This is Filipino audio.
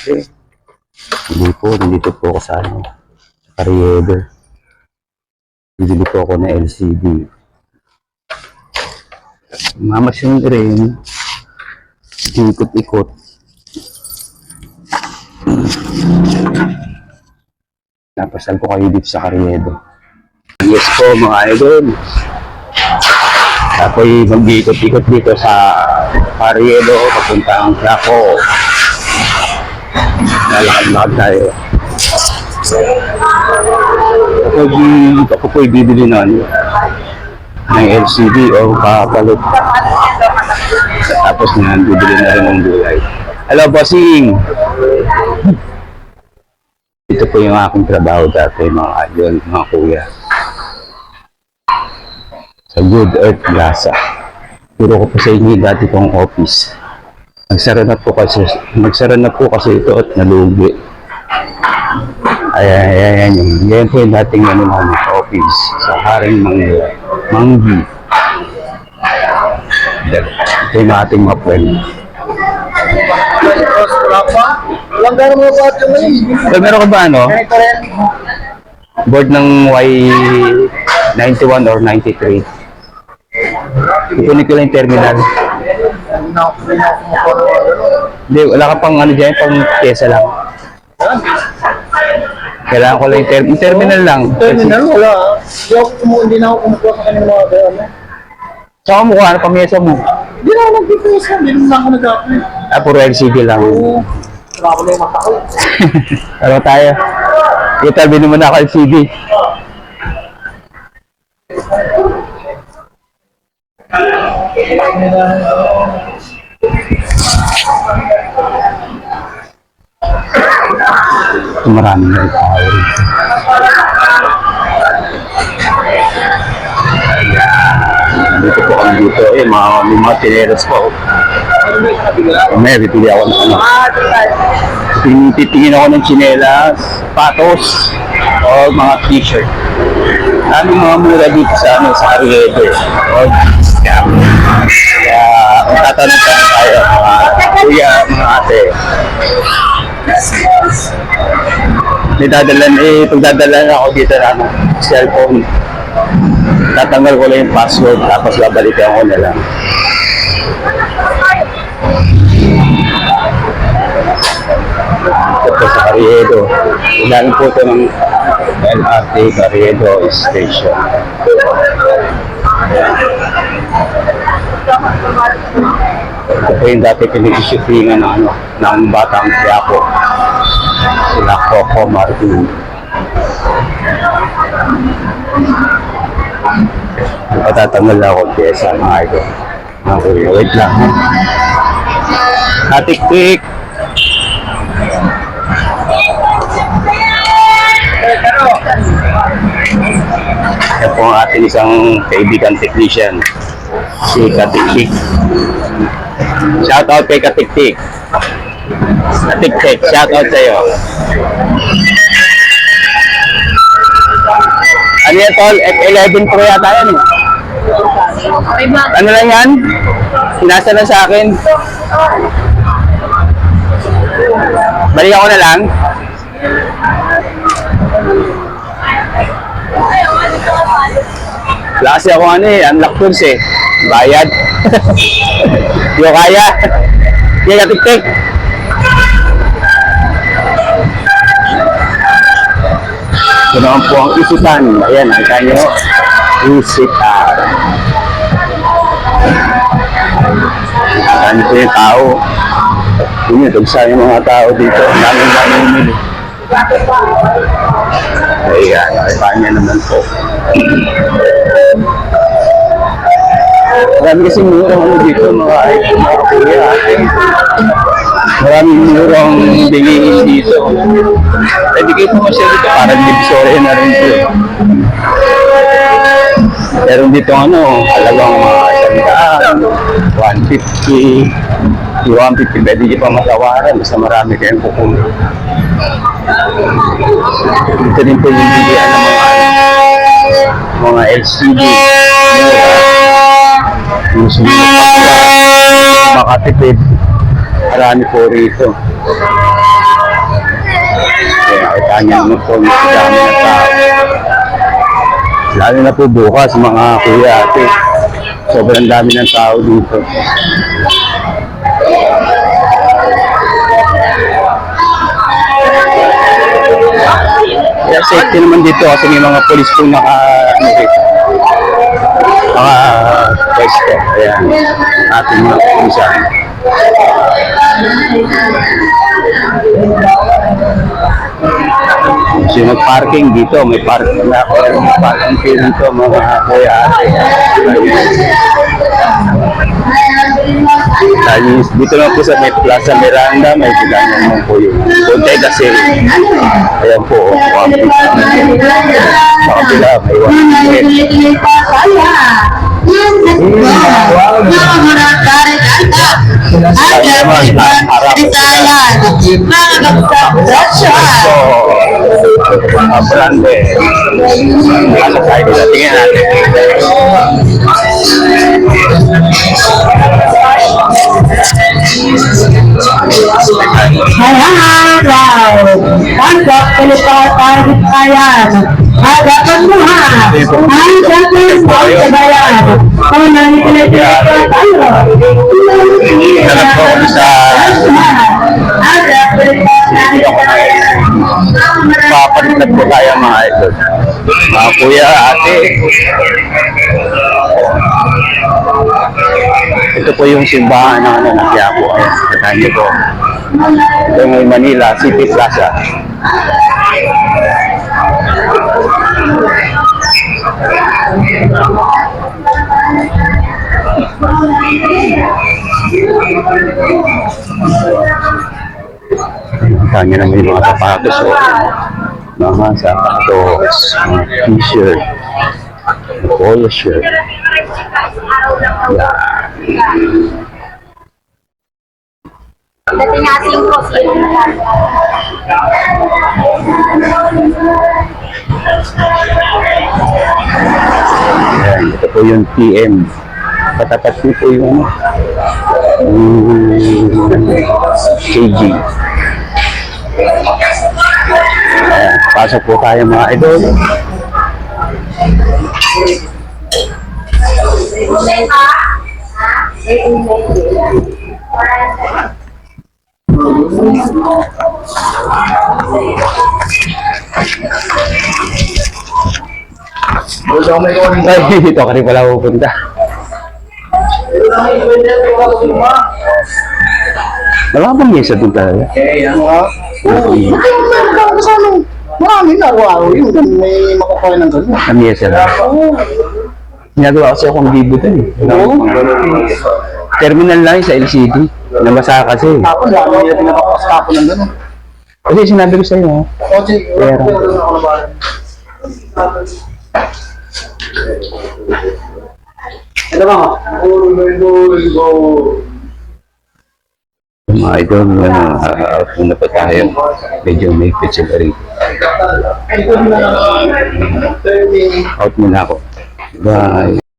dati. Hindi po, nandito po ako sa ano, Carriedo. Bibili po ako na LCD. Mamasyon rin. Ikot-ikot. Napasal ko kayo dito sa Carriedo. Yes po mga idol. Ako'y mag-ikot-ikot dito sa Carriedo, papuntang Quiapo. Lalakad-lakad tayo. Ako po'y bibili ng LCD o papalit. Tapos nga, bibili na rin ng gulay. Hello, bossing! Ito po yung aking trabaho dati, mga idol, mga kuya. Sa Good Earth Plaza. Turo ko po sa inyo dati kong office. Magsara na po kasi ito at nalugi. Ayan. Yan po yung dating office sa Haring Manggi. Ito yung ating mga friend. Walang gano'n mga bata ngayon. Meron ka ba board ng Y91 or 93? Ikunin ko lang yung terminal. Hindi, wala ka pang dyan, pang pyesa lang. Kailangan ko lang yung terminal lang. Terminal? Wala. Hindi na ako kumukuha sa kanyang mga gano'n. Saan mo kuha? Pamyesa mo? Hindi na ako nagpipisa. Hindi naman ako nag-apply. Puro LCD lang. Oo. Wala ko na yung mata ko. Ano tayo? Itabi naman ako LCD. Maraming na tao. Dito po kami dito. May mga tineros po. May bibili ako ng titingin ako ng tsinelas, patos, o mga t-shirt. Aming mga mura dito sa Carriedo. Kaya kung tatanong tayo, mga kuya, mga ate. Pag dadalan ako dito ng cellphone, tatanggal ko lang yung password, tapos babalikan ko na lang. Ito sa Carriedo. Ilalim po ito ng LRT Carriedo Station. Ito po yung dati pinag-shootingan ng Batang Quiapo. Sila Coco Martin. Patatanggal na ako pyesa mga idol. Wait lang. Hatik-tik. Yan po ang ating isang kaibigan technician, si Katik-tik. Shout out kay Katik-tik. Katik-tik, shout out sa'yo. Ano yan tol? F11 Pro yata yan eh. Ano lang yan? Sinasa lang sa akin. Balikan ko na lang. Wala kasi ako unlock tools eh. Bayad. Di ko kaya. Di Katik-tik. Ito naman po ang isitan. Ayan, nakita nyo. Isitan. Ano po yung tao? Yun yung dugsa yung mga tao dito. Ang daming namimili. Ayan, nakita niya naman po. Marami kasing murang dito mga kuya. Maraming murang bilihin dito. Dedicate mo siya dito para divisory na rin po. Pero dito halagang mga 150, 150, pwede nyo pa matawaran. Basta marami kayong pupunta. Dito rin po yung bilihan ng mga LCD. Yung sumunod makatipid. Marami po rito. niyo naman po yung dami ng tao. Lalo na po bukas mga kuya ate. Sobrang dami ng tao dito. Kaya safety naman dito kasi may mga polis po naka pwesto. Ayan, ating mga pulisan. So mag-parking dito, may parking na ako. May parking fee dito mga kuya ate. Dito lang po sa may Plaza Miranda, may ganyan mo po yung Punta kasi. Ayan po, sa kabila, may Brande. Ano tayo nila? Tingnan natin. Tanggap pilipatarget kayan. Hagapan mo ha. Ang dapat mo sabayan. Kung nanipilipilip tayo. Alam ko sa papalitan po tayo mga idol. Mga kuya, ate. Ito po yung simbahan ng Quiapo. Katahan niyo po. Ito yung Manila City Plaza. Kanya naman yung mga sapatos o mga sapatos, mga t-shirt, polo shirt. Dating ating ko Ayan, ito po yung PM. Katapat nito yung KG. Ayan, pasok po tayo mga idol. Ay, dito ka rin pala pupunta. Wala bang mesa doon talaga? Marami na araw yun. May makakain ng gano'n. Na mesa lang. Ginagawa kasi akong bibo doon eh. Terminal lang sa LCD. Nabasa kasi. Tapos lalo nila pinapakapas kapon ng gano'n. Kasi sinabi ko sa'yo, ha? Okay, Pero- ito ba? Mga idol, una pa tayo. Medyo may pizza rin. Out muna ako. Bye.